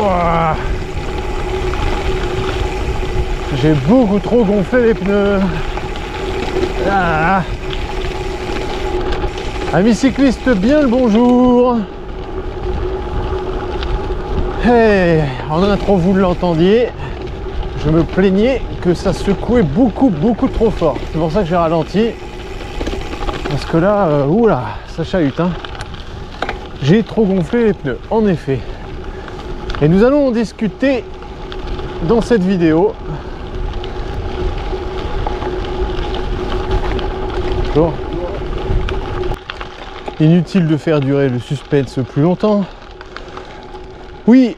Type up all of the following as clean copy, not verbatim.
Ouah. J'ai beaucoup trop gonflé les pneus. Ah. Amis cyclistes, bien le bonjour. Hey, en intro vous l'entendiez, je me plaignais que ça secouait beaucoup trop fort. C'est pour ça que j'ai ralenti. Parce que là, oula, ça chahute, hein. J'ai trop gonflé les pneus, en effet. Et nous allons en discuter dans cette vidéo. Bonjour. Inutile de faire durer le suspense plus longtemps. Oui,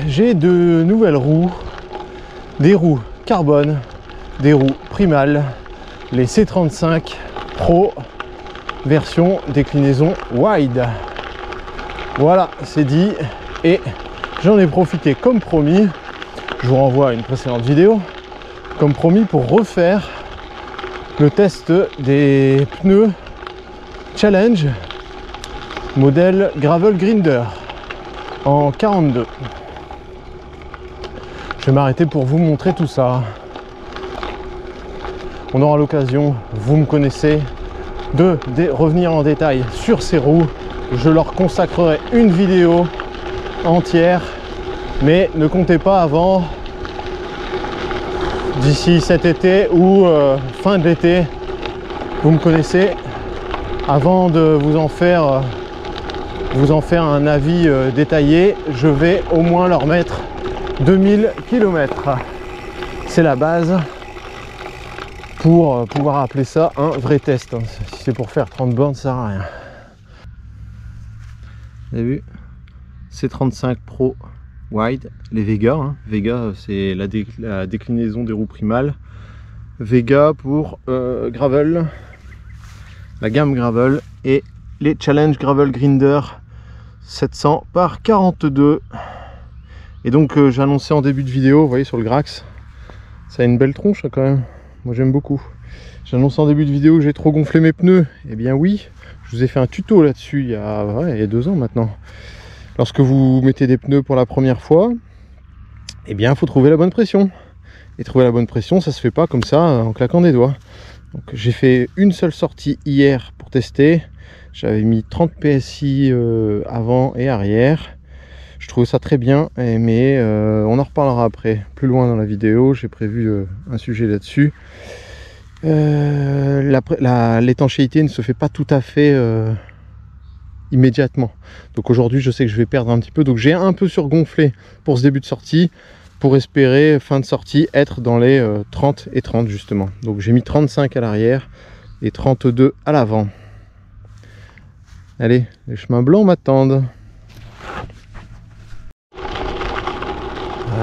j'ai de nouvelles roues, des roues carbone, des roues Primal, les C35 Pro, version déclinaison wide. Voilà, c'est dit, et j'en ai profité comme promis, je vous renvoie à une précédente vidéo, comme promis pour refaire le test des pneus Challenge modèle Gravel Grinder en 42. Je vais m'arrêter pour vous montrer tout ça. On aura l'occasion, vous me connaissez, de revenir en détail sur ces roues. Je leur consacrerai une vidéo entière, mais ne comptez pas avant d'ici cet été ou fin de l'été. Vous me connaissez, avant de vous en faire un avis détaillé, je vais au moins leur mettre 2000 km. C'est la base pour pouvoir appeler ça un vrai test. Si c'est pour faire 30 bornes, ça sert à rien. Vous avez vu, C35 Pro Wide, les Vega. Vega, c'est la déclinaison des roues Primal. Vega pour Gravel, la gamme Gravel, et les Challenge Gravel Grinder 700 par 42. Et donc j'ai annoncé en début de vidéo, vous voyez sur le Grax, ça a une belle tronche quand même, moi j'aime beaucoup. J'ai annoncé en début de vidéo que j'ai trop gonflé mes pneus. Eh bien oui, je vous ai fait un tuto là-dessus il y a 2 ans maintenant. Lorsque vous mettez des pneus pour la première fois, eh bien il faut trouver la bonne pression. Et trouver la bonne pression, ça se fait pas comme ça en claquant des doigts. Donc j'ai fait une seule sortie hier pour tester. J'avais mis 30 PSI avant et arrière. Je trouvais ça très bien, mais on en reparlera après. Plus loin dans la vidéo, j'ai prévu un sujet là-dessus. L'étanchéité ne se fait pas tout à fait immédiatement. Donc aujourd'hui, je sais que je vais perdre un petit peu. Donc j'ai un peu surgonflé pour ce début de sortie, pour espérer, fin de sortie, être dans les 30 et 30 justement. Donc j'ai mis 35 à l'arrière et 32 à l'avant. Allez, les chemins blancs m'attendent.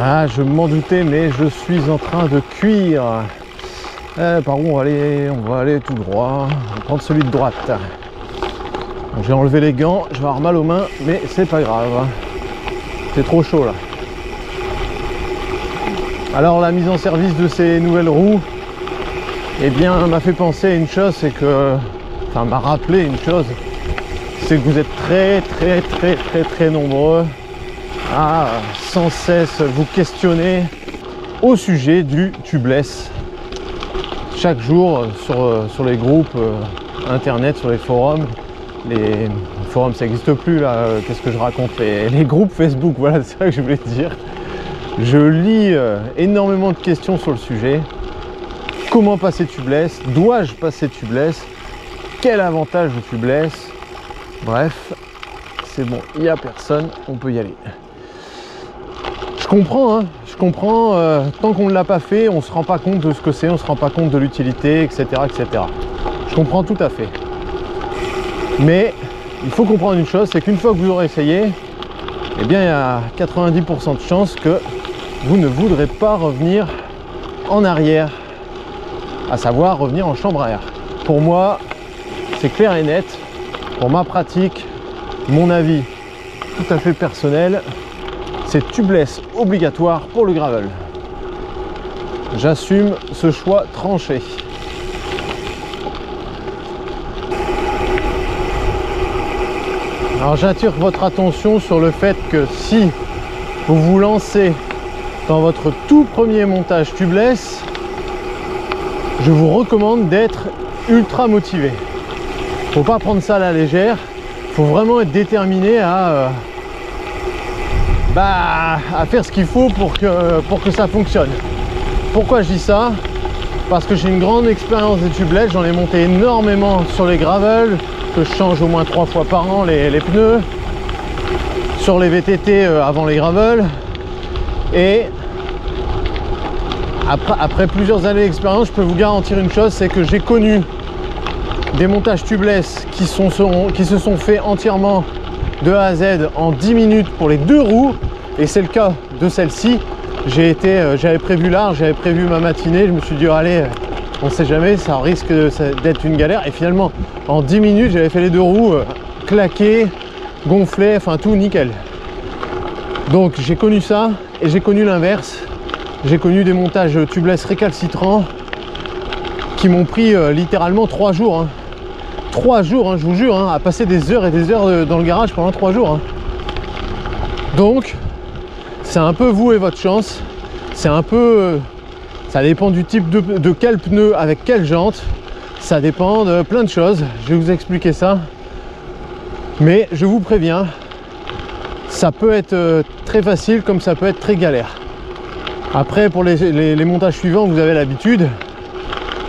Ah, je m'en doutais, mais je suis en train de cuire. Par où on va aller tout droit. On va prendre celui de droite. J'ai enlevé les gants, je vais avoir mal aux mains, mais c'est pas grave. C'est trop chaud là. Alors la mise en service de ces nouvelles roues, eh bien, m'a fait penser à une chose, c'est que, enfin, m'a rappelé une chose, c'est que vous êtes très nombreux à sans cesse vous questionner au sujet du tubeless. Chaque jour sur les groupes internet, sur les forums ça n'existe plus là, qu'est-ce que je raconte, les groupes Facebook, voilà, c'est ça que je voulais te dire. Je lis énormément de questions sur le sujet. Comment passer tubeless? Dois-je passer tubeless? Quel avantage le tubeless? Bref, c'est bon, il n'y a personne, on peut y aller. Je comprends, hein, je comprends, tant qu'on ne l'a pas fait, on ne se rend pas compte de ce que c'est, on ne se rend pas compte de l'utilité, etc., etc. Je comprends tout à fait. Mais il faut comprendre une chose, c'est qu'une fois que vous aurez essayé, eh bien il y a 90% de chances que vous ne voudrez pas revenir en arrière, à savoir revenir en chambre à air. Pour moi, c'est clair et net. Pour ma pratique, mon avis tout à fait personnel, c'est tubeless obligatoire pour le gravel. J'assume ce choix tranché. Alors j'attire votre attention sur le fait que si vous vous lancez dans votre tout premier montage tubeless, je vous recommande d'être ultra motivé. Faut pas prendre ça à la légère, faut vraiment être déterminé à faire ce qu'il faut pour que ça fonctionne. Pourquoi je dis ça? Parce que j'ai une grande expérience des tubeless, j'en ai monté énormément sur les gravels, que je change au moins 3 fois par an les pneus, sur les VTT avant les gravels, et après plusieurs années d'expérience, je peux vous garantir une chose, c'est que j'ai connu des montages tubeless qui se sont faits entièrement de A à Z en 10 minutes pour les 2 roues, et c'est le cas de celle-ci. J'avais prévu large, j'avais prévu ma matinée, je me suis dit oh, allez, on sait jamais, ça risque d'être une galère, et finalement en 10 minutes j'avais fait les 2 roues claquées, gonflées, enfin tout nickel. Donc j'ai connu ça, et j'ai connu l'inverse. J'ai connu des montages tubeless récalcitrants qui m'ont pris littéralement 3 jours. Hein. 3 jours, hein, je vous jure, hein, à passer des heures et des heures dans le garage pendant 3 jours. Hein. Donc, c'est un peu vous et votre chance. C'est un peu... ça dépend du type de quel pneu, avec quelle jante. Ça dépend de plein de choses. Je vais vous expliquer ça. Mais je vous préviens, ça peut être très facile comme ça peut être très galère. Après, pour les montages suivants, vous avez l'habitude.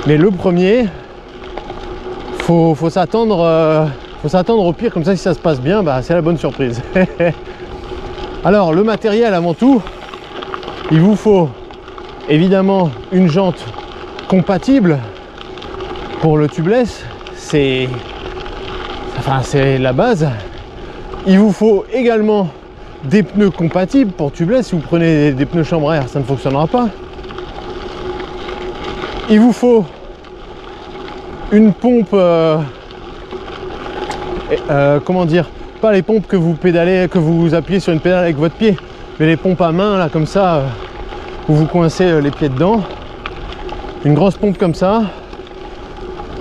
Mais le premier, faut s'attendre au pire, comme ça si ça se passe bien, c'est la bonne surprise. Alors le matériel, avant tout, il vous faut évidemment une jante compatible pour le tubeless, c'est la base. Il vous faut également des pneus compatibles pour tubeless. Si vous prenez des pneus chambre à air, ça ne fonctionnera pas. Il vous faut une pompe, comment dire, pas les pompes que vous pédalez, que vous appuyez sur une pédale avec votre pied, mais les pompes à main là comme ça, où vous coincez les pieds dedans. Une grosse pompe comme ça,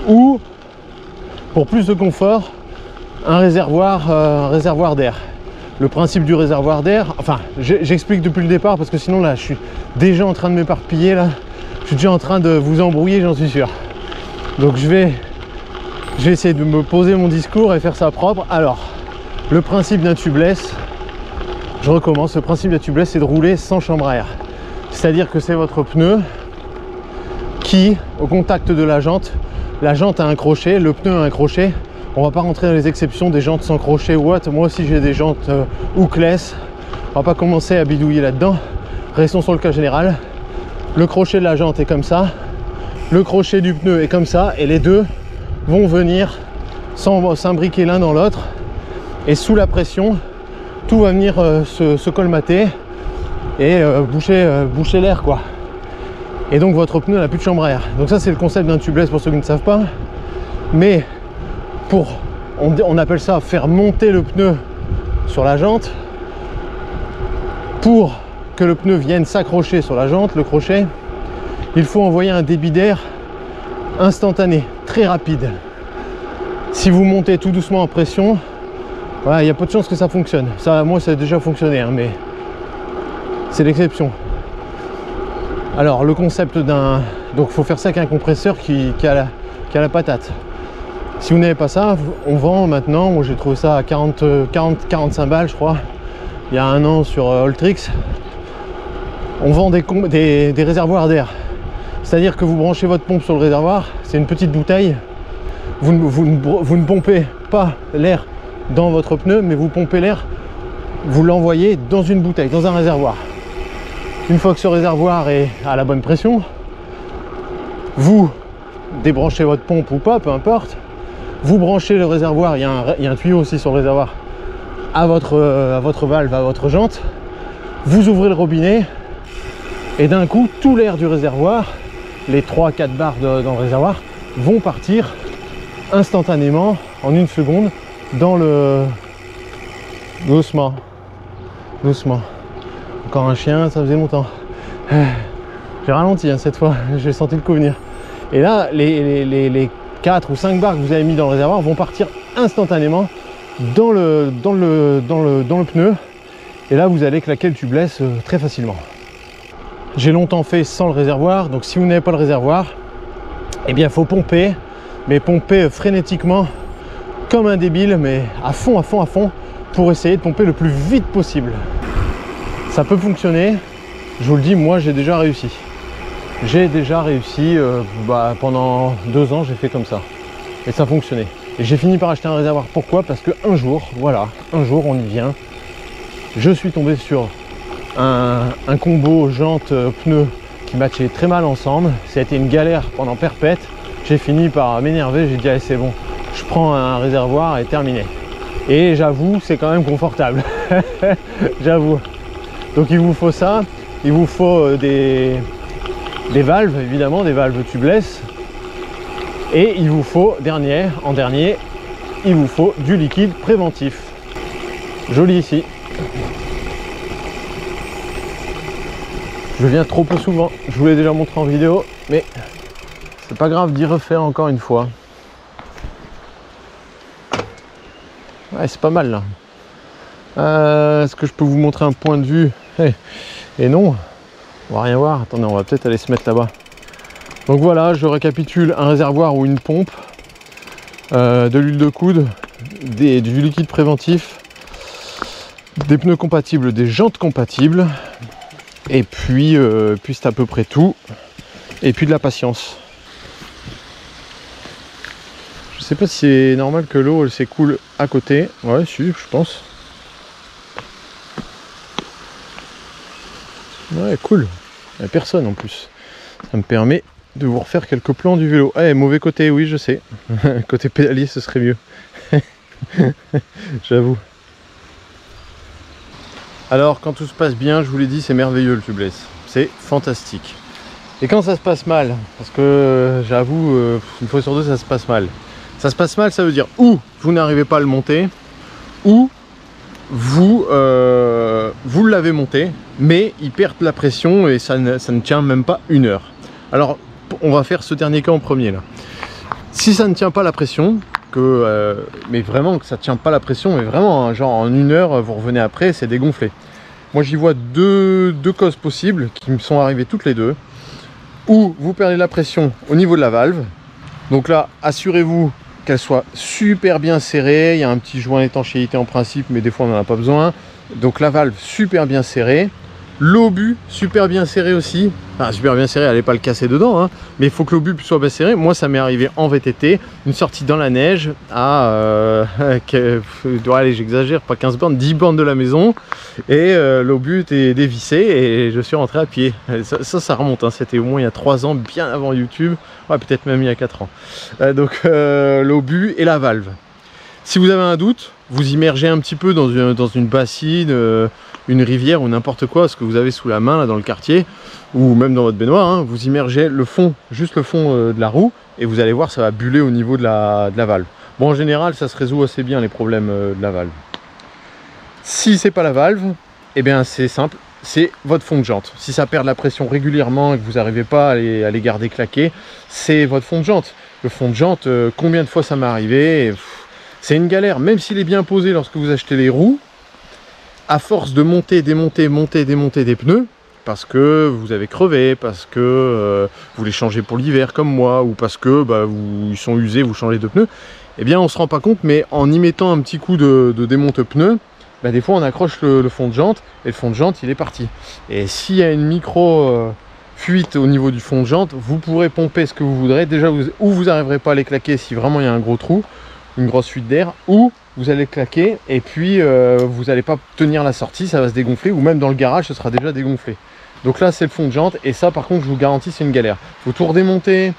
ou pour plus de confort, un réservoir d'air. Le principe du réservoir d'air, enfin j'explique depuis le départ parce que sinon là je suis déjà en train de m'éparpiller là. Je suis déjà en train de vous embrouiller, j'en suis sûr. Donc je vais essayer de me poser mon discours et faire ça propre. Alors, le principe d'un tubeless, je recommence, le principe d'un tubeless, c'est de rouler sans chambre à air. C'est-à-dire que c'est votre pneu qui, au contact de la jante a un crochet, le pneu a un crochet. On va pas rentrer dans les exceptions des jantes sans crochet ou autre. Moi aussi j'ai des jantes hookless. On va pas commencer à bidouiller là-dedans. Restons sur le cas général. Le crochet de la jante est comme ça, le crochet du pneu est comme ça, et les deux vont venir s'imbriquer l'un dans l'autre, et sous la pression tout va venir se colmater et boucher l'air quoi. Et donc votre pneu n'a plus de chambre à air. Donc ça c'est le concept d'un tubeless pour ceux qui ne savent pas. Mais on appelle ça faire monter le pneu sur la jante. Pour que le pneu vienne s'accrocher sur la jante, le crochet, il faut envoyer un débit d'air instantané, très rapide. Si vous montez tout doucement en pression, voilà, il y a peu de chances que ça fonctionne. Ça, moi, ça a déjà fonctionné, hein, mais c'est l'exception. Alors, le concept d'un... Donc, il faut faire ça avec un compresseur qui a la patate. Si vous n'avez pas ça, on vend maintenant, moi j'ai trouvé ça à 40-45 balles, je crois, il y a un an sur Alltrix. On vend des réservoirs d'air. C'est-à-dire que vous branchez votre pompe sur le réservoir, c'est une petite bouteille. Vous ne pompez pas l'air dans votre pneu, mais vous pompez l'air, vous l'envoyez dans une bouteille, dans un réservoir. Une fois que ce réservoir est à la bonne pression, vous débranchez votre pompe ou pas, peu importe. Vous branchez le réservoir, il y a un tuyau aussi sur le réservoir, à votre valve, à votre jante. Vous ouvrez le robinet et d'un coup, tout l'air du réservoir, les 3-4 bars dans le réservoir, vont partir instantanément, en une seconde, dans le... Doucement. Doucement. Encore un chien, ça faisait longtemps. J'ai ralenti hein, cette fois, j'ai senti le coup venir. Et là, les 4 ou 5 bars que vous avez mis dans le réservoir vont partir instantanément dans le pneu. Et là vous allez claquer le tubeless très facilement. J'ai longtemps fait sans le réservoir, donc si vous n'avez pas le réservoir, eh bien il faut pomper, mais pomper frénétiquement comme un débile, mais à fond, pour essayer de pomper le plus vite possible. Ça peut fonctionner, je vous le dis, moi j'ai déjà réussi. J'ai déjà réussi, pendant 2 ans j'ai fait comme ça. Et ça fonctionnait. Et j'ai fini par acheter un réservoir. Pourquoi? Parce qu'un jour, voilà, un jour on y vient, je suis tombé sur un combo jantes-pneus qui matchait très mal ensemble. Ça a été une galère pendant perpète. J'ai fini par m'énerver, j'ai dit allez c'est bon, je prends un réservoir et terminé. Et j'avoue, c'est quand même confortable. J'avoue. Donc il vous faut ça, il vous faut des valves, évidemment, des valves tubeless. Et il vous faut, en dernier, il vous faut du liquide préventif. Joli ici. Je viens trop peu souvent, je vous l'ai déjà montré en vidéo, mais c'est pas grave d'y refaire encore une fois. Ouais, c'est pas mal là. Est-ce que je peux vous montrer un point de vue? Et non, on va rien voir. Attendez, on va peut-être aller se mettre là-bas. Donc voilà, je récapitule: un réservoir ou une pompe, de l'huile de coude, du liquide préventif, des pneus compatibles, des jantes compatibles, et puis c'est à peu près tout. Et puis de la patience. Je sais pas si c'est normal que l'eau elle s'écoule à côté. Ouais, si, je pense. Ouais, cool. Il n'y a personne en plus. Ça me permet de vous refaire quelques plans du vélo. Eh, mauvais côté, oui, je sais. Côté pédalier, ce serait mieux. J'avoue. Alors, quand tout se passe bien, je vous l'ai dit, c'est merveilleux le tubeless. C'est fantastique. Et quand ça se passe mal, parce que j'avoue, une fois sur deux, ça se passe mal. Ça se passe mal, ça veut dire ou vous n'arrivez pas à le monter, ou vous l'avez monté, mais il perd la pression et ça ne tient même pas 1 heure. Alors, on va faire ce dernier cas en premier là. Si ça ne tient pas la pression, mais vraiment que ça ne tient pas la pression, mais vraiment, hein, genre en 1 heure, vous revenez après, c'est dégonflé. Moi, j'y vois deux causes possibles qui me sont arrivées toutes les deux. Ou vous perdez la pression au niveau de la valve. Donc là, assurez-vous qu'elle soit super bien serrée. Il y a un petit joint d'étanchéité en principe, mais des fois on n'en a pas besoin. Donc la valve super bien serrée. L'obus super bien serré aussi. Enfin, super bien serré, allez pas le casser dedans, hein, mais il faut que l'obus soit bien serré. Moi, ça m'est arrivé en VTT, une sortie dans la neige à, allez, j'exagère, pas 15 bornes, 10 bornes de la maison. Et l'obus était dévissé et je suis rentré à pied. Ça remonte, hein, c'était au moins il y a 3 ans, bien avant YouTube. Ouais, peut-être même il y a 4 ans. Donc l'obus et la valve. Si vous avez un doute, vous immergez un petit peu dans une bassine, une rivière ou n'importe quoi, ce que vous avez sous la main là dans le quartier, ou même dans votre baignoire, hein, vous immergez le fond, juste le fond de la roue, et vous allez voir, ça va buller au niveau de la valve. Bon, en général, ça se résout assez bien les problèmes de la valve. Si c'est pas la valve, eh bien c'est simple, c'est votre fond de jante. Si ça perd la pression régulièrement et que vous n'arrivez pas à les garder claqués, c'est votre fond de jante. Le fond de jante, combien de fois ça m'est arrivé? C'est une galère, même s'il est bien posé lorsque vous achetez les roues, à force de monter, démonter, monter, démonter des pneus, parce que vous avez crevé, parce que vous les changez pour l'hiver comme moi, ou parce que ils sont usés, vous changez de pneus, eh bien on ne se rend pas compte, mais en y mettant un petit coup de démonte pneu, des fois on accroche le fond de jante, et le fond de jante il est parti. Et s'il y a une micro fuite au niveau du fond de jante, vous pourrez pomper ce que vous voudrez, déjà vous n'arriverez pas à les claquer si vraiment il y a un gros trou, une grosse fuite d'air, ou vous allez claquer et puis vous n'allez pas tenir la sortie, ça va se dégonfler, ou même dans le garage ce sera déjà dégonflé. Donc là c'est le fond de jante, et ça par contre je vous garantis c'est une galère. Il faut tout redémonter, il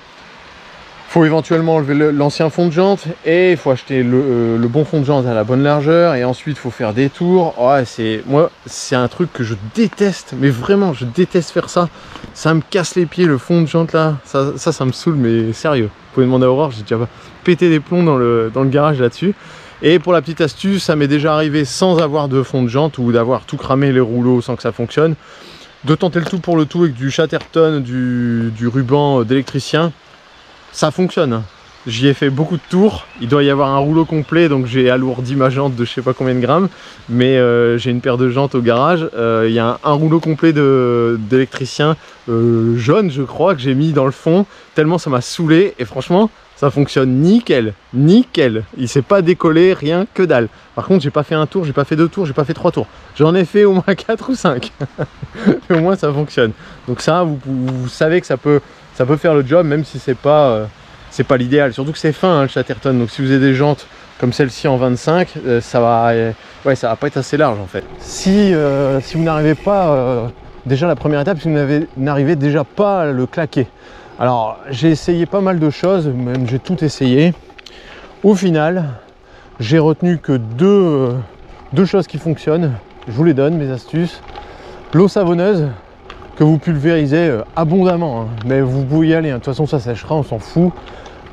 faut éventuellement enlever l'ancien fond de jante, et il faut acheter le bon fond de jante à la bonne largeur, et ensuite il faut faire des tours. Ouais, moi c'est un truc que je déteste, mais vraiment je déteste faire ça. Ça me casse les pieds le fond de jante là, ça me saoule, mais sérieux. Vous pouvez demander à Aurore, j'ai déjà pété des plombs dans le garage là-dessus. Et pour la petite astuce, ça m'est déjà arrivé sans avoir de fond de jante ou d'avoir tout cramé les rouleaux sans que ça fonctionne, de tenter le tout pour le tout avec du Chatterton, du ruban d'électricien. Ça fonctionne. J'y ai fait beaucoup de tours. Il doit y avoir un rouleau complet, donc j'ai alourdi ma jante de je sais pas combien de grammes. Mais j'ai une paire de jantes au garage. Il y a un rouleau complet d'électricien jaune, je crois, que j'ai mis dans le fond. Tellement ça m'a saoulé. Et franchement, ça fonctionne nickel. Nickel. Il s'est pas décollé, rien que dalle. Par contre, j'ai pas fait un tour, j'ai pas fait 2 tours, j'ai pas fait 3 tours. J'en ai fait au moins 4 ou 5. Mais au moins ça fonctionne. Donc ça, vous savez que ça peut faire le job, même si c'est pas l'idéal. Surtout que c'est fin, hein, le Chatterton. Donc si vous avez des jantes comme celle-ci en 25, ça va pas être assez large en fait. Si vous n'arrivez pas, déjà la première étape, si vous n'arrivez déjà pas à le claquer. Alors j'ai essayé pas mal de choses, même j'ai tout essayé. Au final, j'ai retenu que deux choses qui fonctionnent. Je vous les donne, mes astuces. L'eau savonneuse, que vous pulvérisez abondamment, hein. Mais vous pouvez y aller, hein. De toute façon ça sèchera, on s'en fout.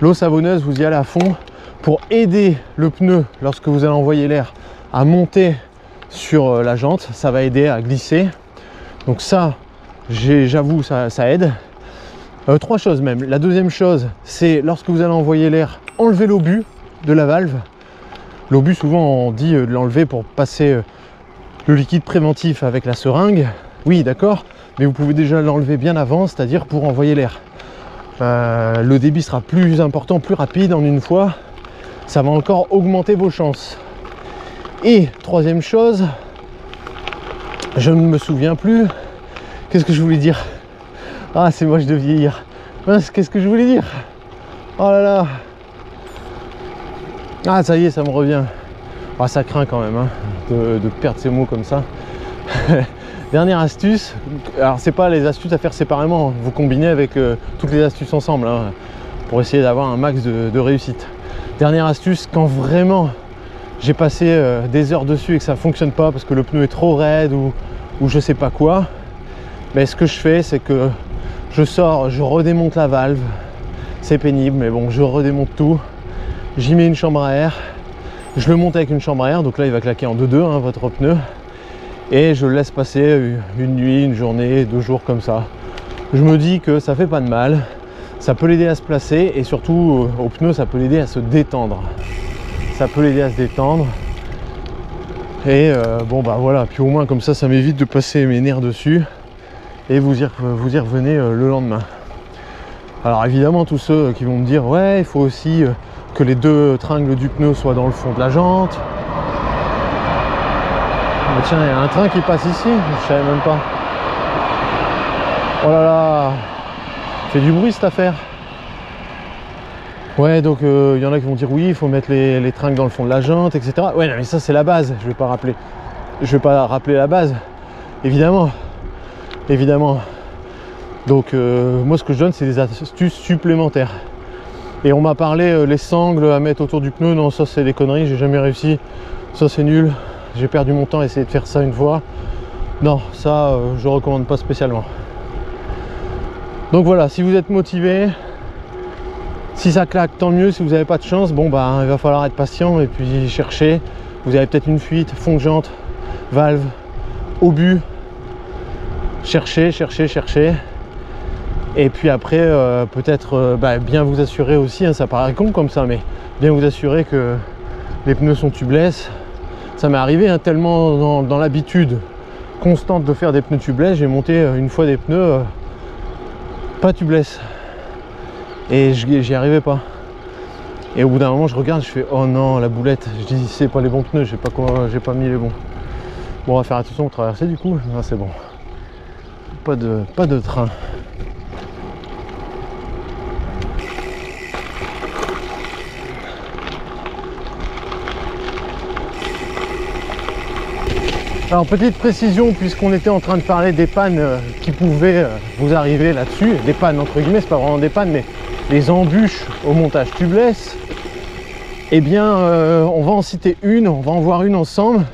L'eau savonneuse, vous y allez à fond pour aider le pneu, lorsque vous allez envoyer l'air, à monter sur la jante. Ça va aider à glisser. Donc ça, j'avoue, ça aide. 3 choses même. La deuxième chose, c'est lorsque vous allez envoyer l'air, enlevez l'obus de la valve. L'obus, souvent on dit de l'enlever pour passer le liquide préventif avec la seringue. Oui, d'accord, mais vous pouvez déjà l'enlever bien avant, c'est-à-dire pour envoyer l'air. Le débit sera plus important, plus rapide en une fois. Ça va encore augmenter vos chances. Et troisième chose, je ne me souviens plus. Qu'est-ce que je voulais dire? Ah, c'est moche de vieillir. Qu'est-ce que je voulais dire? Oh là là. Ah, ça y est, ça me revient. Ah, ça craint quand même, hein, de perdre ces mots comme ça. Dernière astuce. Alors, c'est pas les astuces à faire séparément. Vous combinez avec toutes les astuces ensemble, hein, pour essayer d'avoir un max de réussite. Dernière astuce, quand vraiment j'ai passé des heures dessus et que ça fonctionne pas parce que le pneu est trop raide ou je sais pas quoi, mais ce que je fais, c'est que je sors, je redémonte la valve. C'est pénible, mais bon, je redémonte tout. J'y mets une chambre à air. Je le monte avec une chambre à air. Donc là, il va claquer en 2-2, hein, votre pneu. Et je le laisse passer une nuit, une journée, 2 jours comme ça. Je me dis que ça fait pas de mal. Ça peut l'aider à se placer. Et surtout, au pneu, ça peut l'aider à se détendre. Ça peut l'aider à se détendre. Et bon, bah voilà. Puis au moins, comme ça m'évite de passer mes nerfs dessus. Et vous y revenez le lendemain. Alors évidemment, tous ceux qui vont me dire ouais, il faut aussi que les 2 tringles du pneu soient dans le fond de la jante. Mais tiens, il y a un train qui passe ici, je savais même pas. Oh là là, fait du bruit cette affaire. Ouais, donc il y en a qui vont dire oui, il faut mettre les tringles dans le fond de la jante, etc. Ouais, non, mais ça c'est la base. Je vais pas rappeler la base, évidemment. Donc moi ce que je donne, c'est des astuces supplémentaires. Et on m'a parlé les sangles à mettre autour du pneu. Non, ça c'est des conneries, j'ai jamais réussi. Ça c'est nul. J'ai perdu mon temps à essayer de faire ça une fois. Non, ça je recommande pas spécialement. Donc voilà, si vous êtes motivé, si ça claque, tant mieux. Si vous n'avez pas de chance, bon bah il va falloir être patient et puis chercher. Vous avez peut-être une fuite, fond de jante, valve, obus. Cherchez. Et puis après, peut-être bien vous assurer aussi, hein, ça paraît con comme ça, mais bien vous assurer que les pneus sont tubeless. Ça m'est arrivé, hein, tellement dans l'habitude constante de faire des pneus tubeless, j'ai monté une fois des pneus pas tubeless. Et j'y arrivais pas. Et au bout d'un moment, je regarde, je fais oh non, la boulette. Je dis c'est pas les bons pneus, j'ai pas mis les bons. Bon, on va faire attention aux traversées du coup. Ah, c'est bon. Pas de train. Alors petite précision, puisqu'on était en train de parler des pannes qui pouvaient vous arriver là-dessus, des pannes entre guillemets, c'est pas vraiment des pannes, mais les embûches au montage tubeless, eh bien on va en citer une, on va en voir une ensemble,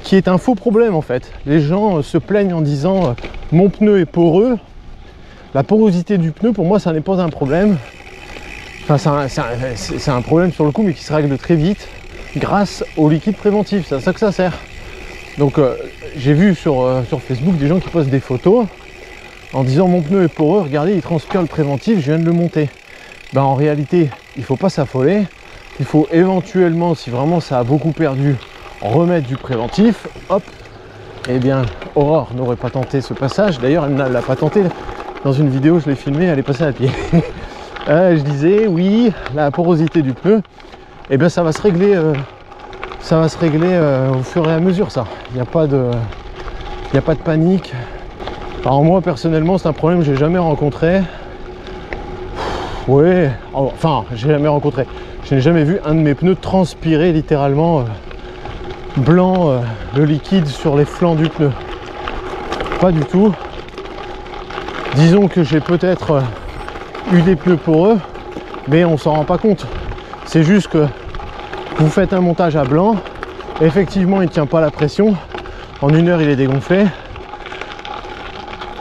qui est un faux problème en fait. Les gens se plaignent en disant mon pneu est poreux. La porosité du pneu, pour moi, ça n'est pas un problème. Enfin, c'est un problème sur le coup, mais qui se règle très vite grâce au liquide préventif. C'est à ça que ça sert. Donc, j'ai vu sur Facebook des gens qui postent des photos en disant mon pneu est poreux, regardez, il transpire le préventif, je viens de le monter. Ben, en réalité, il faut pas s'affoler. Il faut éventuellement, si vraiment ça a beaucoup perdu, remettre du préventif. Hop. Eh bien, Aurore n'aurait pas tenté ce passage. D'ailleurs, elle ne l'a pas tenté. Dans une vidéo, je l'ai filmé, elle est passée à pied. Je disais, oui, la porosité du pneu, eh bien, ça va se régler au fur et à mesure, ça. Il n'y a pas de panique. Alors moi, personnellement, c'est un problème que j'ai jamais rencontré. Ouais, enfin, j'ai jamais rencontré. Je n'ai jamais vu un de mes pneus transpirer littéralement blanc, le liquide sur les flancs du pneu. Pas du tout. Disons que j'ai peut-être eu des pneus poreux, mais on s'en rend pas compte. C'est juste que vous faites un montage à blanc, effectivement il ne tient pas la pression, en 1 heure il est dégonflé,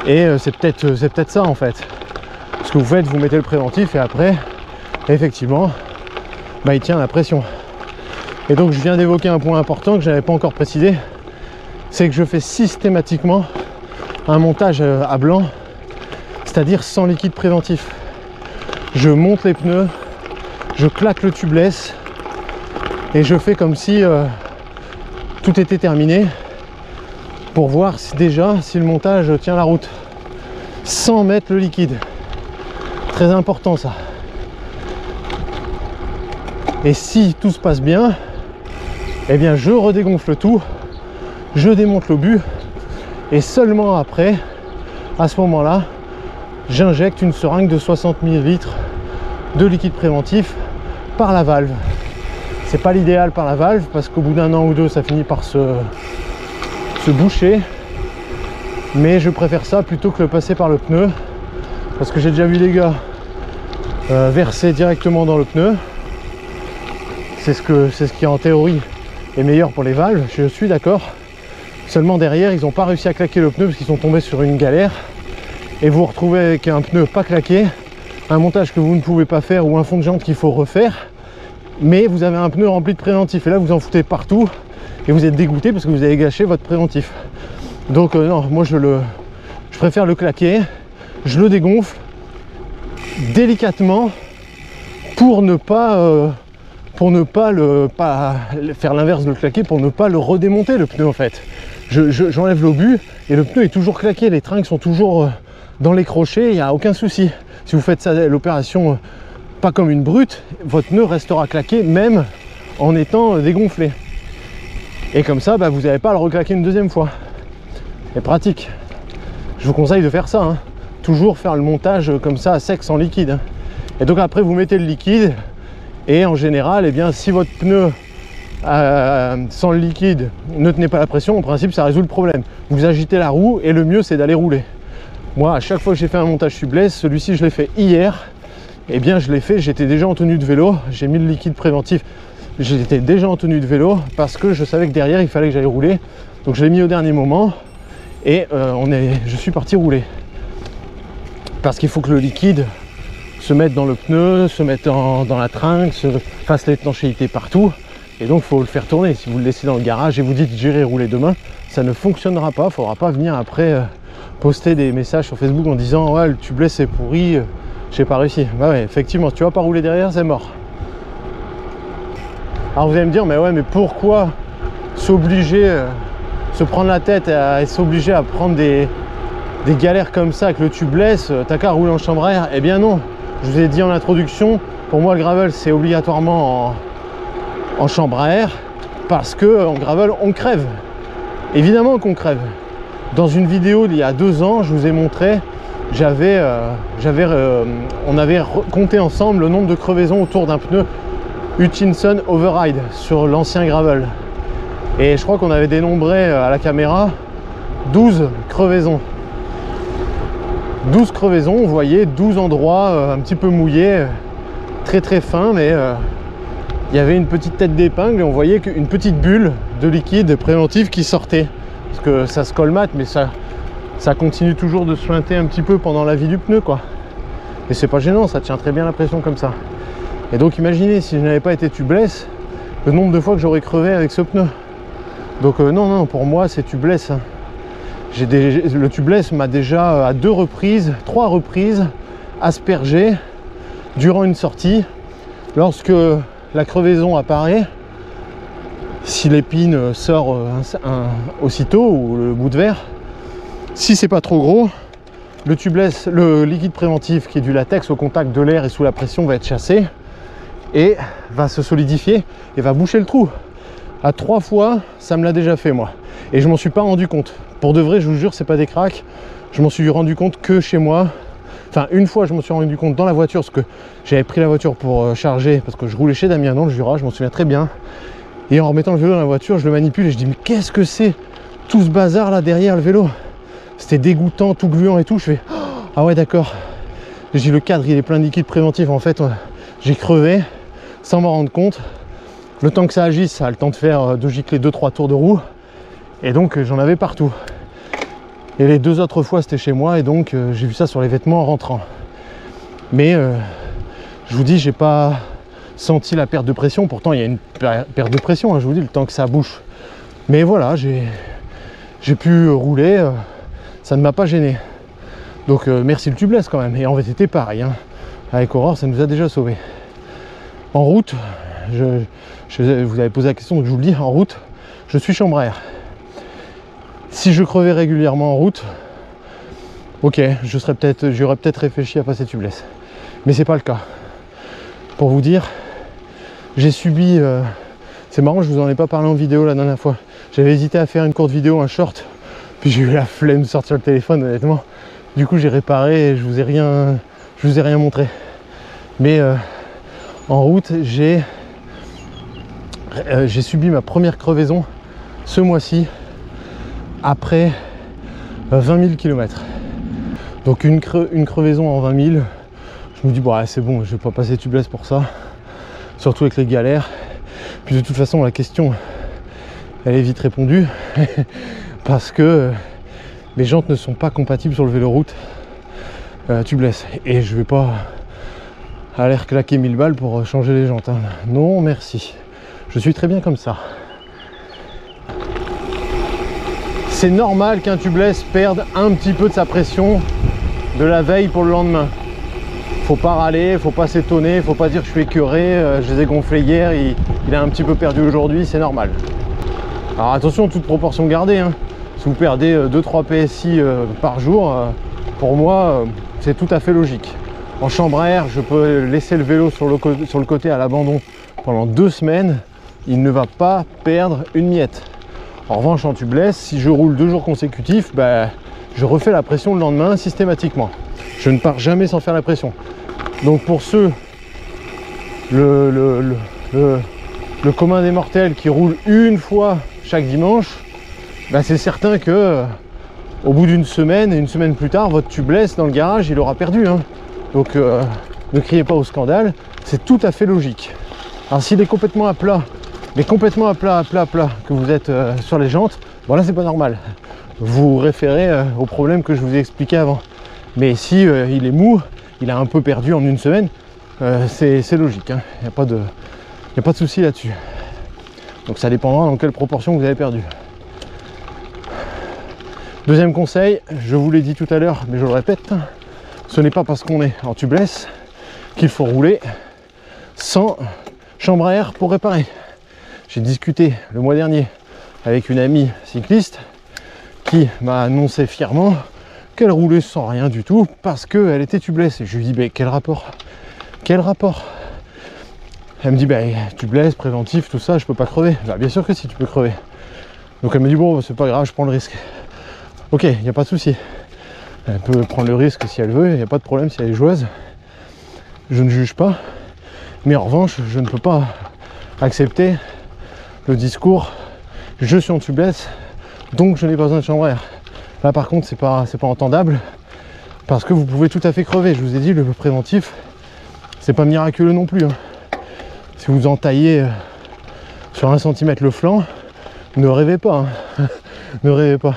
et c'est peut-être ça en fait. Ce que vous faites, vous mettez le préventif et après, effectivement, bah, il tient la pression. Et donc je viens d'évoquer un point important que je n'avais pas encore précisé, c'est que je fais systématiquement un montage à blanc, c'est-à-dire sans liquide préventif. Je monte les pneus, je claque le tubeless et je fais comme si tout était terminé pour voir si le montage tient la route sans mettre le liquide. Très important ça. Et si tout se passe bien, eh bien je redégonfle tout, je démonte l'obus et seulement après, à ce moment-là, j'injecte une seringue de 60 ml de liquide préventif par la valve. C'est pas l'idéal par la valve parce qu'au bout d'un an ou deux ça finit par se boucher, mais je préfère ça plutôt que le passer par le pneu parce que j'ai déjà vu des gars verser directement dans le pneu. C'est ce qui en théorie est meilleur pour les valves, je suis d'accord. Seulement derrière ils n'ont pas réussi à claquer le pneu parce qu'ils sont tombés sur une galère et vous vous retrouvez avec un pneu pas claqué, un montage que vous ne pouvez pas faire ou un fond de jante qu'il faut refaire, mais vous avez un pneu rempli de préventif et là vous en foutez partout et vous êtes dégoûté parce que vous avez gâché votre préventif. Donc non, moi je préfère le claquer, je le dégonfle délicatement pour ne pas faire l'inverse de le claquer, pour ne pas le redémonter le pneu en fait. J'enlève l'obus et le pneu est toujours claqué, les tringles sont toujours dans les crochets, il n'y a aucun souci. Si vous faites ça, l'opération pas comme une brute, votre pneu restera claqué même en étant dégonflé. Et comme ça, bah, vous n'avez pas à le reclaquer une deuxième fois. C'est pratique. Je vous conseille de faire ça, hein. Toujours faire le montage comme ça à sec sans liquide. Hein. Et donc après vous mettez le liquide et en général, eh bien, si votre pneu sans le liquide ne tenait pas la pression, en principe ça résout le problème. Vous agitez la roue et le mieux c'est d'aller rouler. Moi à chaque fois que j'ai fait un montage tubeless, celui-ci je l'ai fait hier, et bien je l'ai fait, j'étais déjà en tenue de vélo, j'ai mis le liquide préventif, j'étais déjà en tenue de vélo parce que je savais que derrière il fallait que j'aille rouler, donc je l'ai mis au dernier moment et je suis parti rouler. Parce qu'il faut que le liquide se mette dans le pneu, se mette dans la tringle, fasse l'étanchéité partout. Et donc il faut le faire tourner. Si vous le laissez dans le garage et vous dites j'irai rouler demain, ça ne fonctionnera pas. Il ne faudra pas venir après poster des messages sur Facebook en disant ouais le tubeless c'est pourri, j'ai pas réussi. Bah ouais, effectivement, si tu vas pas rouler derrière, c'est mort. Alors vous allez me dire mais ouais mais pourquoi s'obliger, se prendre la tête et s'obliger à prendre des galères comme ça avec le tubeless, t'as qu'à rouler en chambre à air? Eh bien non, je vous ai dit en introduction, pour moi le gravel c'est obligatoirement en chambre à air parce que en gravel on crève, évidemment qu'on crève. Dans une vidéo d'il y a 2 ans, je vous ai montré, on avait compté ensemble le nombre de crevaisons autour d'un pneu Hutchinson Override sur l'ancien gravel et je crois qu'on avait dénombré à la caméra 12 crevaisons. 12 crevaisons, vous voyez, 12 endroits un petit peu mouillés, très très fins, mais il y avait une petite tête d'épingle et on voyait qu'une petite bulle de liquide préventif qui sortait. Parce que ça se colmate, mais ça continue toujours de suinter un petit peu pendant la vie du pneu, quoi. Et c'est pas gênant, ça tient très bien la pression comme ça. Et donc imaginez, si je n'avais pas été tubeless, le nombre de fois que j'aurais crevé avec ce pneu. Donc non, pour moi c'est tubeless. Hein. Le tubeless m'a déjà à 3 reprises aspergé durant une sortie. lorsque la crevaison apparaît, si l'épine sort aussitôt, ou le bout de verre, si c'est pas trop gros, le tubeless, le liquide préventif qui est du latex au contact de l'air et sous la pression va être chassé et va se solidifier et va boucher le trou. À 3 fois, ça me l'a déjà fait moi. Et je m'en suis pas rendu compte. Pour de vrai, je vous jure, c'est pas des cracks. Je m'en suis rendu compte que chez moi. Enfin, une fois, je me suis rendu compte dans la voiture, parce que j'avais pris la voiture pour charger, parce que je roulais chez Damien dans le Jura, je m'en souviens très bien. Et en remettant le vélo dans la voiture, je le manipule et je dis, mais qu'est-ce que c'est tout ce bazar là derrière le vélo? C'était dégoûtant, tout gluant et tout. Je fais, ah ouais, d'accord. J'ai dit, le cadre, il est plein de liquide préventif. En fait, j'ai crevé sans m'en rendre compte. Le temps que ça agisse, ça a le temps de gicler 2-3 tours de roue. Et donc, j'en avais partout. Et les 2 autres fois, c'était chez moi. Et donc, j'ai vu ça sur les vêtements en rentrant. Mais, je vous dis, j'ai pas senti la perte de pression. Pourtant, il y a une perte de pression, hein, je vous dis, le temps que ça bouche. Mais voilà, j'ai pu rouler. Ça ne m'a pas gêné. Donc, merci le tubeless quand même. Et en VTT, pareil. Hein. Avec Aurore, ça nous a déjà sauvés. En route, vous avez posé la question, donc je vous le dis, en route, je suis chambre à air. Si je crevais régulièrement en route, ok, j'aurais peut-être réfléchi à passer tubeless. Mais c'est pas le cas. Pour vous dire, j'ai subi... c'est marrant, je vous en ai pas parlé en vidéo la dernière fois. J'avais hésité à faire une courte vidéo, un short, puis j'ai eu la flemme de sortir le téléphone, honnêtement. Du coup, j'ai réparé et je vous ai rien montré. Mais en route, j'ai subi ma première crevaison ce mois-ci après 20 000 km. Donc une crevaison en 20 000, je me dis bon, c'est bon, je vais pas passer tubeless pour ça, surtout avec les galères. Puis de toute façon, la question, elle est vite répondue parce que les jantes ne sont pas compatibles sur le véloroute tubeless. Et je vais pas aller claquer 1000 balles pour changer les jantes. Hein. Non, merci. Je suis très bien comme ça. C'est normal qu'un tubeless perde un petit peu de sa pression de la veille pour le lendemain. Faut pas râler, faut pas s'étonner, faut pas dire que je suis écœuré, je les ai gonflés hier, il a un petit peu perdu aujourd'hui, c'est normal. Alors attention, toute proportion gardée, hein. Si vous perdez 2-3 PSI par jour, pour moi, c'est tout à fait logique. En chambre à air, je peux laisser le vélo sur le côté à l'abandon pendant 2 semaines, il ne va pas perdre une miette. En revanche, en tubeless, si je roule 2 jours consécutifs, je refais la pression le lendemain systématiquement. Je ne pars jamais sans faire la pression. Donc pour ceux, le commun des mortels qui roule une fois chaque dimanche, c'est certain que au bout d'une semaine et une semaine plus tard, votre tubeless dans le garage, il aura perdu. Hein. Donc ne criez pas au scandale, c'est tout à fait logique. Alors s'il est complètement à plat, mais complètement à plat, que vous êtes sur les jantes, bon là c'est pas normal. Vous référez au problème que je vous ai expliqué avant. Mais si il est mou, il a un peu perdu en une semaine, c'est logique, hein. Il n'y a pas de souci là-dessus. Donc ça dépendra dans quelle proportion vous avez perdu. Deuxième conseil, je vous l'ai dit tout à l'heure, mais je le répète, ce n'est pas parce qu'on est en tubeless qu'il faut rouler sans chambre à air pour réparer. J'ai discuté le mois dernier avec une amie cycliste qui m'a annoncé fièrement qu'elle roulait sans rien du tout parce qu'elle était tubeless. Et je lui dis, mais quel rapport? Quel rapport? Elle me dit, tubeless, préventif, tout ça, je peux pas crever. Bien sûr que si, tu peux crever. Donc elle me dit, bon, c'est pas grave, je prends le risque. Ok, il n'y a pas de souci. Elle peut prendre le risque si elle veut, il n'y a pas de problème si elle est joueuse. Je ne juge pas. Mais en revanche, je ne peux pas accepter le discours, je suis en tubeless, donc je n'ai pas besoin de chambre à air. Là par contre, c'est pas entendable, parce que vous pouvez tout à fait crever. Je vous ai dit, le préventif, c'est pas miraculeux non plus. Hein. Si vous entaillez sur 1 cm le flanc, ne rêvez pas. Hein. Ne rêvez pas.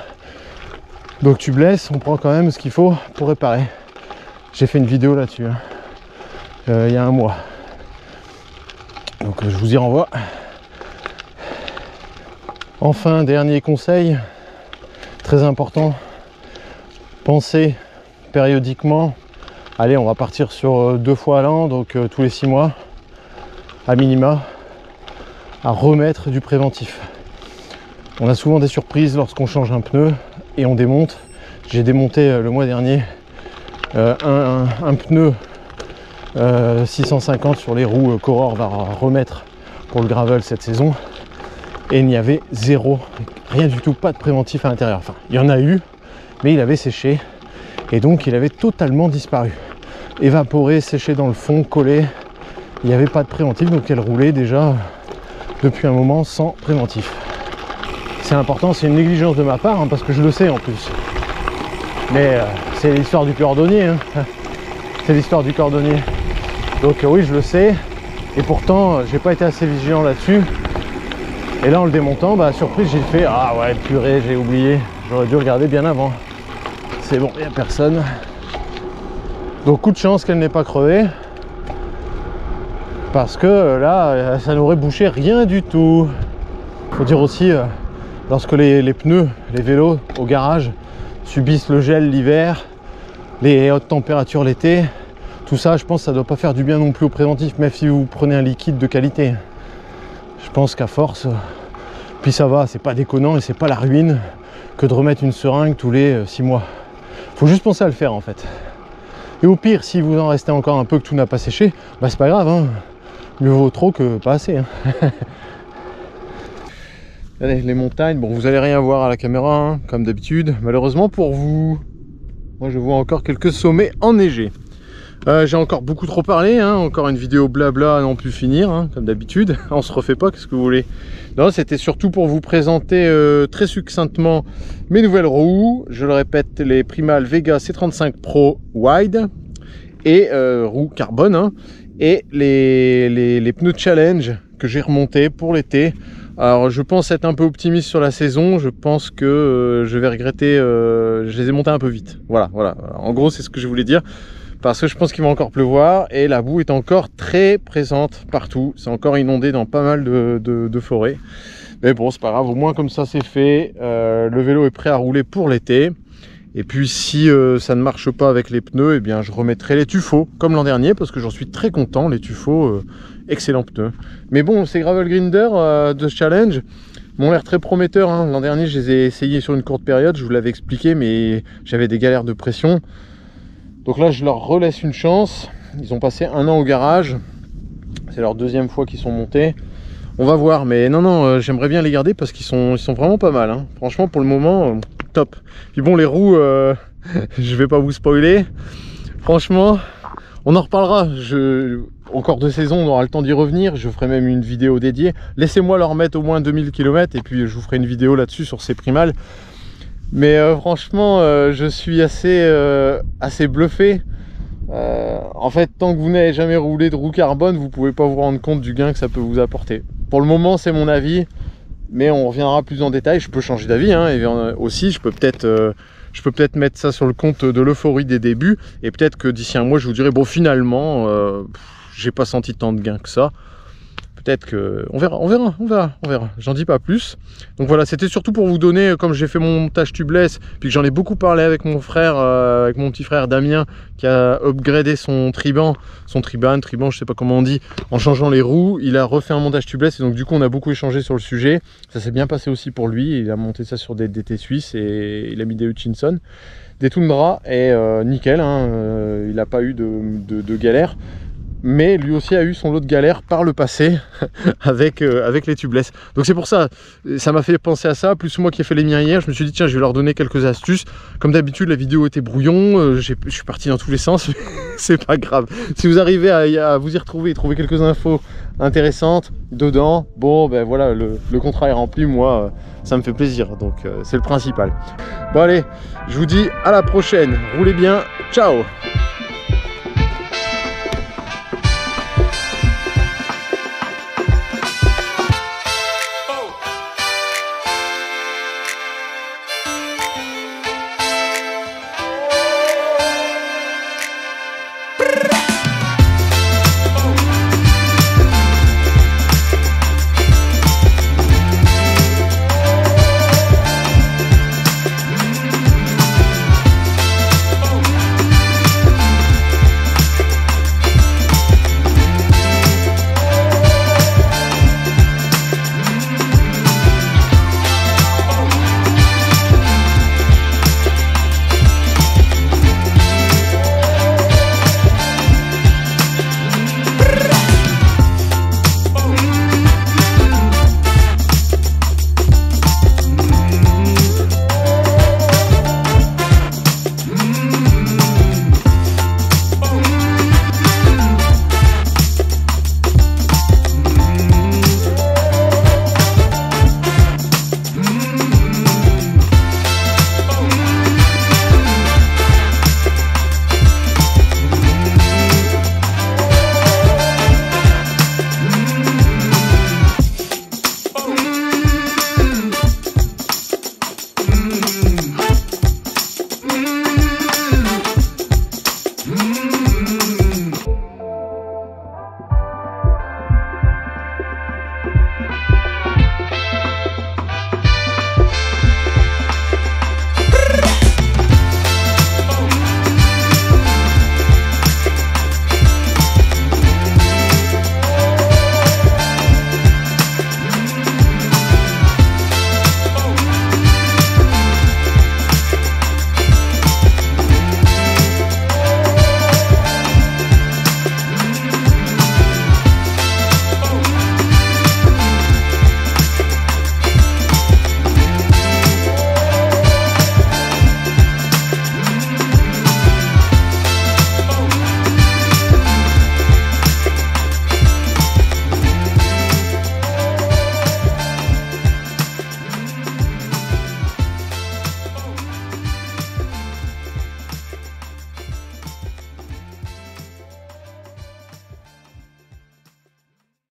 Donc tubeless, on prend quand même ce qu'il faut pour réparer. J'ai fait une vidéo là-dessus, hein, il y a 1 mois. Donc je vous y renvoie. Enfin, dernier conseil, très important, pensez périodiquement, allez, on va partir sur 2 fois à l'an, donc tous les 6 mois, à minima, à remettre du préventif. On a souvent des surprises lorsqu'on change un pneu et on démonte. J'ai démonté le mois dernier un pneu 650 sur les roues qu'Aurore va remettre pour le gravel cette saison, et il n'y avait zéro, rien du tout, pas de préventif à l'intérieur. Enfin, il y en a eu, mais il avait séché et donc il avait totalement disparu, évaporé, séché dans le fond, collé. Il n'y avait pas de préventif, donc elle roulait déjà depuis un moment sans préventif. C'est important, c'est une négligence de ma part, hein, parce que je le sais en plus. Mais c'est l'histoire du cordonnier, hein. C'est l'histoire du cordonnier. Donc oui, je le sais, et pourtant j'ai pas été assez vigilant là-dessus. Et là, en le démontant, bah surprise, j'ai fait ah ouais, purée, j'ai oublié, j'aurais dû regarder bien avant. C'est bon, il n'y a personne. Donc coup de chance qu'elle n'ait pas crevé, parce que là, ça n'aurait bouché rien du tout. Faut dire aussi, lorsque les pneus, les vélos au garage subissent le gel l'hiver, les hautes températures l'été, tout ça, je pense que ça ne doit pas faire du bien non plus au préventif, même si vous prenez un liquide de qualité. Je pense qu'à force, puis ça va, c'est pas déconnant et c'est pas la ruine que de remettre une seringue tous les 6 mois. Faut juste penser à le faire en fait. Et au pire, si vous en restez encore un peu que tout n'a pas séché, bah c'est pas grave, hein. Mieux vaut trop que pas assez, hein. Allez, les montagnes, bon, vous allez rien voir à la caméra, hein, comme d'habitude, malheureusement pour vous. Moi je vois encore quelques sommets enneigés. J'ai encore beaucoup trop parlé, hein, encore une vidéo blabla à n'en plus finir, hein, comme d'habitude. On se refait pas, qu'est-ce que vous voulez? Non, c'était surtout pour vous présenter très succinctement mes nouvelles roues. Je le répète, les Primal Vega C35 Pro Wide et roues carbone, hein, et les pneus Challenge que j'ai remontés pour l'été. Alors je pense être un peu optimiste sur la saison, je pense que je vais regretter, je les ai montés un peu vite. Voilà, en gros c'est ce que je voulais dire. Parce que je pense qu'il va encore pleuvoir et la boue est encore très présente partout. C'est encore inondé dans pas mal de forêts. Mais bon, c'est pas grave, au moins comme ça c'est fait. Le vélo est prêt à rouler pour l'été. Et puis si ça ne marche pas avec les pneus, eh bien je remettrai les tuffeaux comme l'an dernier, parce que j'en suis très content. Les tuffaux, excellents pneus. Mais bon, ces Gravel Grinder de Challenge m'ont l'air très prometteurs, hein. L'an dernier, je les ai essayés sur une courte période, je vous l'avais expliqué, mais j'avais des galères de pression. Donc là, je leur relaisse une chance. Ils ont passé 1 an au garage. C'est leur 2e fois qu'ils sont montés. On va voir, mais non, j'aimerais bien les garder parce qu'ils sont vraiment pas mal, hein. Franchement, pour le moment, top. Puis bon, les roues, je vais pas vous spoiler. Franchement, on en reparlera. Encore 2 saisons, on aura le temps d'y revenir. Je ferai même une vidéo dédiée. Laissez-moi leur mettre au moins 2000 km et puis je vous ferai une vidéo là-dessus sur ces Primal. Mais franchement, je suis assez bluffé. En fait, tant que vous n'avez jamais roulé de roue carbone, vous pouvez pas vous rendre compte du gain que ça peut vous apporter. Pour le moment, c'est mon avis, mais on reviendra plus en détail. Je peux changer d'avis, hein, et aussi, je peux peut-être mettre ça sur le compte de l'euphorie des débuts, et peut-être que d'ici un mois, je vous dirai, bon, finalement, j'ai pas senti tant de gain que ça. Peut-être que... On verra. J'en dis pas plus. Donc voilà, c'était surtout pour vous donner, comme j'ai fait mon montage tubeless, puis que j'en ai beaucoup parlé avec mon frère, avec mon petit frère Damien, qui a upgradé son triban, je sais pas comment on dit, en changeant les roues. Il a refait un montage tubeless, et donc du coup on a beaucoup échangé sur le sujet. Ça s'est bien passé aussi pour lui. Il a monté ça sur des DT suisses, et il a mis des Hutchinson, des Tundra, et nickel, hein, il n'a pas eu de galère. Mais lui aussi a eu son lot de galères par le passé avec les tubeless. Donc c'est pour ça, ça m'a fait penser à ça, plus moi qui ai fait les miens hier, je me suis dit tiens, je vais leur donner quelques astuces. Comme d'habitude, la vidéo était brouillon, je suis parti dans tous les sens, c'est pas grave. Si vous arrivez à vous y retrouver et trouver quelques infos intéressantes dedans, bon ben voilà, le contrat est rempli, moi ça me fait plaisir, donc c'est le principal. Bon allez, je vous dis à la prochaine, roulez bien, ciao.